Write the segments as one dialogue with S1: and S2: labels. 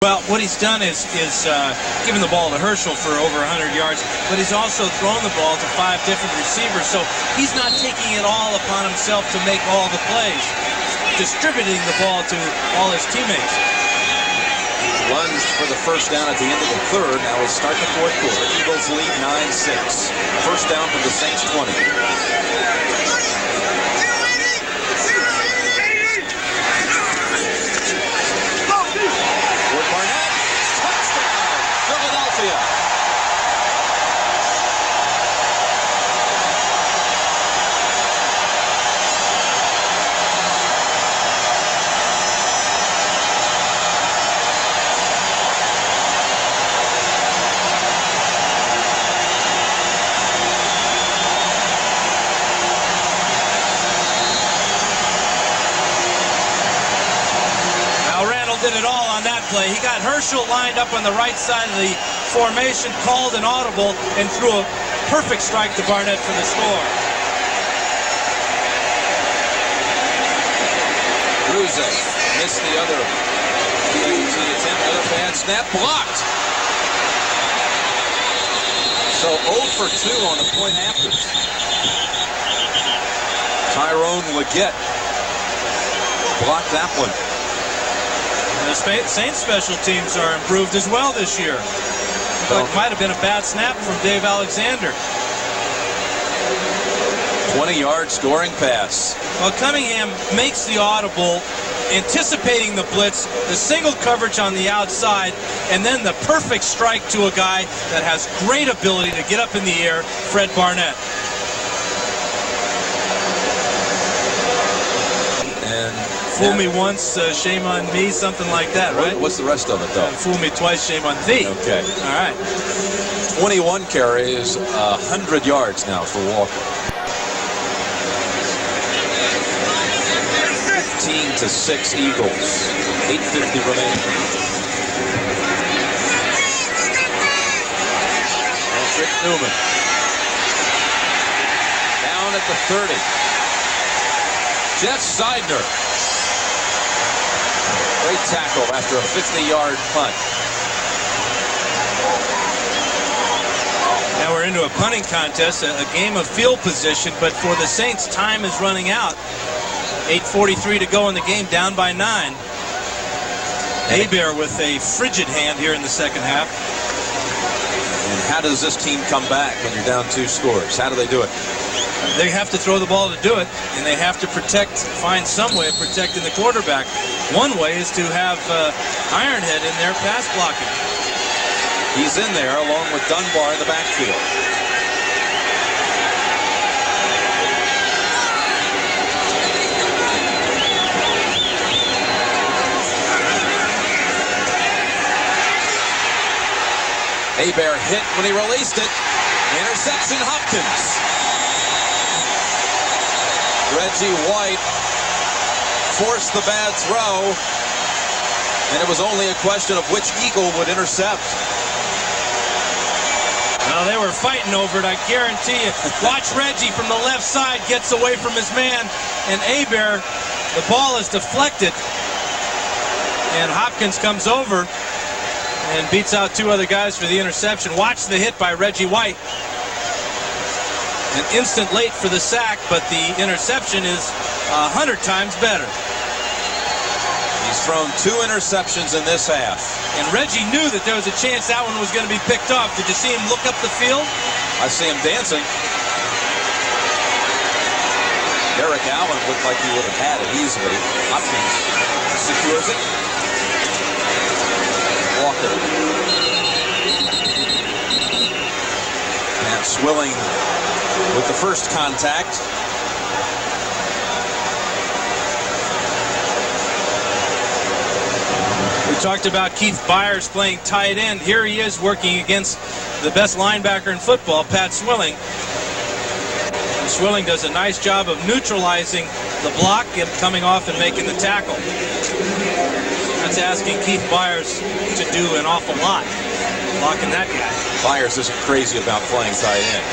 S1: Well, what he's done is given the ball to Herschel for over 100 yards, but he's also thrown the ball to 5 different receivers, so he's not taking it all upon himself to make all the plays. He's distributing the ball to all his teammates.
S2: Lunged for the first down at the end of the third. Now we'll start the fourth quarter. Eagles lead 9-6. First down from the Saints 20.
S1: Did it all on that play. He got Herschel lined up on the right side of the formation, called an audible, and threw a perfect strike to Barnett for the score.
S2: Ruse missed the other attempt, other bad snap, blocked. So 0 for 2 on the point afters. Tyrone Leggett blocked that one.
S1: The Saints special teams are improved as well this year. It might have been a bad snap from Dave Alexander.
S2: 20-yard scoring pass.
S1: Well, Cunningham makes the audible, anticipating the blitz, the single coverage on the outside, and then the perfect strike to a guy that has great ability to get up in the air, Fred Barnett. Fool me once, shame on me, something like that, right?
S2: What's the rest of it, though?
S1: Fool me twice, shame on thee.
S2: Okay.
S1: All right.
S2: 21 carries, 100 yards now for Walker. 15-6 Eagles. 8:50 remaining. Rick Newman. Down at the 30. Jeff Seidner. Great tackle after a 50-yard punt.
S1: Now we're into a punting contest, a game of field position, but for the Saints, time is running out. 8:43 to go in the game, down by 9. Hebert with a frigid hand here in the second half.
S2: And how does this team come back when you're down 2 scores? How do they do it?
S1: They have to throw the ball to do it, and they have to find some way of protecting the quarterback. One way is to have Ironhead in there pass blocking.
S2: He's in there along with Dunbar in the backfield. Hebert hit when he released it. Interception, Hopkins. Reggie White forced the bad throw, and it was only a question of which Eagle would intercept.
S1: Well, they were fighting over it, I guarantee you. Watch Reggie from the left side, gets away from his man, and Hebert, the ball is deflected, and Hopkins comes over and beats out 2 other guys for the interception. Watch the hit by Reggie White. An instant late for the sack, but the interception is 100 times better.
S2: He's thrown 2 interceptions in this half.
S1: And Reggie knew that there was a chance that one was going to be picked off. Did you see him look up the field?
S2: I see him dancing. Eric Allen looked like he would have had it easily. Hopkins secures it. Walker. And Swilling with the first contact.
S1: We talked about Keith Byers playing tight end. Here he is working against the best linebacker in football, Pat Swilling. And Swilling does a nice job of neutralizing the block and coming off and making the tackle. That's asking Keith Byers to do an awful lot, blocking that guy.
S2: Byers isn't crazy about playing tight end.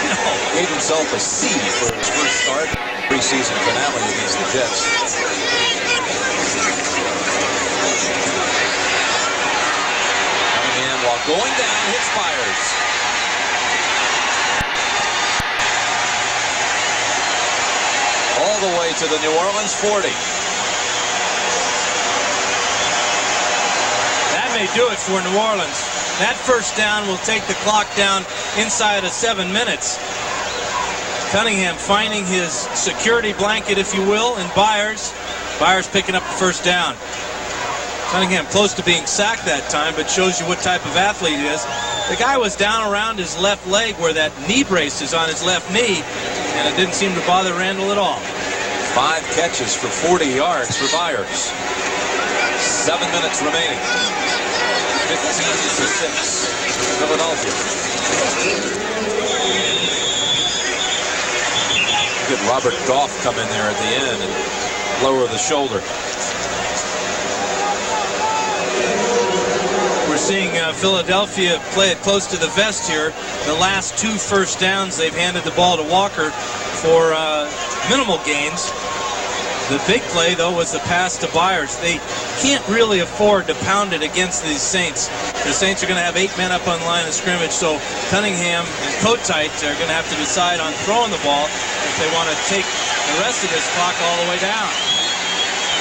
S1: No.
S2: Gave himself a C for his first start. Preseason finale against the Jets. to the New Orleans 40.
S1: That may do it for New Orleans. That first down will take the clock down inside of 7 minutes. Cunningham finding his security blanket, if you will, in Byers. Byers picking up the first down. Cunningham close to being sacked that time, but shows you what type of athlete he is. The guy was down around his left leg where that knee brace is on his left knee, and it didn't seem to bother Randall at all.
S2: 5 catches for 40 yards for Byers. 7 minutes remaining. 15-6, Philadelphia. Good Robert Goff come in there at the end and lower the shoulder.
S1: We're seeing Philadelphia play it close to the vest here. The last 2 first downs, they've handed the ball to Walker for minimal gains. The big play, though, was the pass to Byers. They can't really afford to pound it against these Saints. The Saints are going to have 8 men up on the line of scrimmage, so Cunningham and Kotite are going to have to decide on throwing the ball if they want to take the rest of this clock all the way down.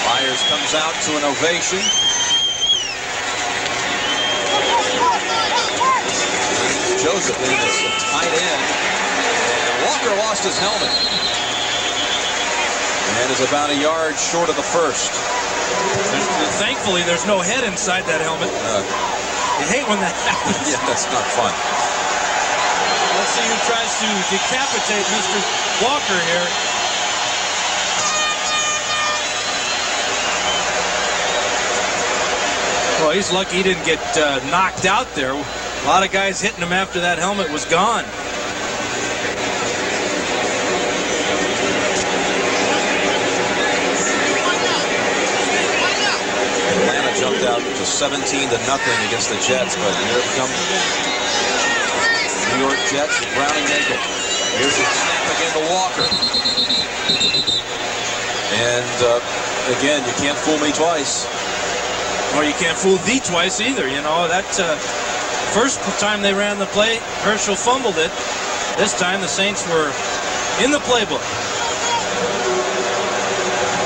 S2: Byers comes out to an ovation. Joseph in as a tight end. And Walker lost his helmet. And is about a yard short of the first.
S1: Thankfully, there's no head inside that helmet. You hate when that happens.
S2: Yeah, that's not fun.
S1: Let's see who tries to decapitate Mr. Walker here. Well, he's lucky he didn't get knocked out there. A lot of guys hitting him after that helmet was gone.
S2: Atlanta jumped out to 17-0 against the Jets, but here come New York Jets with Browning nickel. Here's the snap again to Walker. And again, you can't fool me twice.
S1: Or you can't fool thee twice either. You know, that first time they ran the play, Herschel fumbled it. This time the Saints were in the playbook.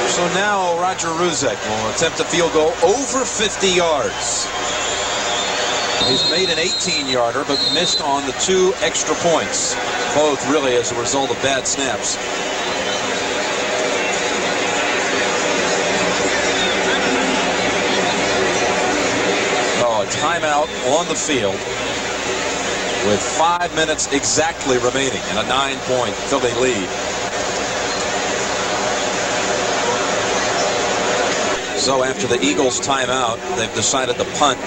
S2: So now Roger Ruzek will attempt a field goal over 50 yards. He's made an 18-yarder, but missed on the 2 extra points. Both really as a result of bad snaps. Oh, a timeout on the field with 5 minutes exactly remaining and a 9-point Philly lead. So after the Eagles timeout, they've decided to punt.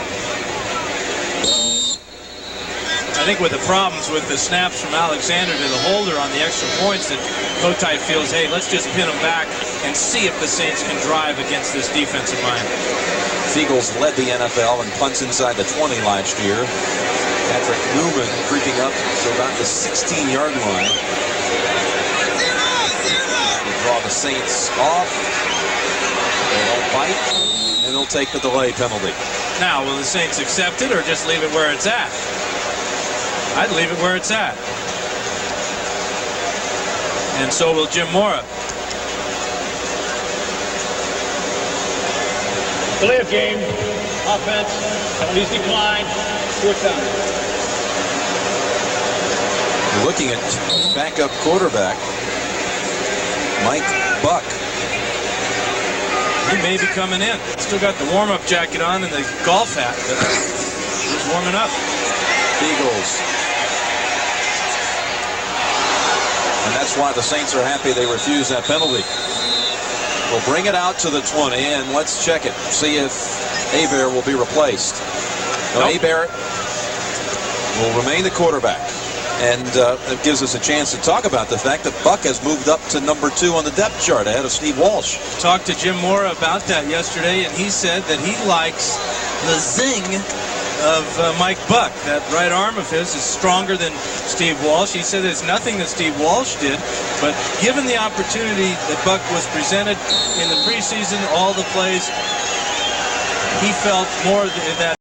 S1: I think with the problems with the snaps from Alexander to the holder on the extra points, that Kotite feels, hey, let's just pin them back and see if the Saints can drive against this defensive line.
S2: The Eagles led the NFL in punts inside the 20 last year. Patrick Newman creeping up to about the 16-yard line. They draw the Saints off. They don't bite, and they'll take the delay penalty.
S1: Now, will the Saints accept it or just leave it where it's at? I'd leave it where it's at. And so will Jim Mora.
S3: Delay of game, offense, penalties decline, 4th down.
S2: We're looking at backup quarterback Mike Buck.
S1: He may be coming in. Still got the warm-up jacket on and the golf hat, but he's warming up.
S2: Eagles. And that's why the Saints are happy they refused that penalty. We'll bring it out to the 20, and let's check it. See if Hebert will be replaced. No,
S1: nope.
S2: Hebert will remain the quarterback. And it gives us a chance to talk about the fact that Buck has moved up to number 2 on the depth chart ahead of Steve Walsh.
S1: Talked to Jim Mora about that yesterday, and he said that he likes the zing of Mike Buck. That right arm of his is stronger than Steve Walsh. He said there's nothing that Steve Walsh did, but given the opportunity that Buck was presented in the preseason, all the plays, he felt more that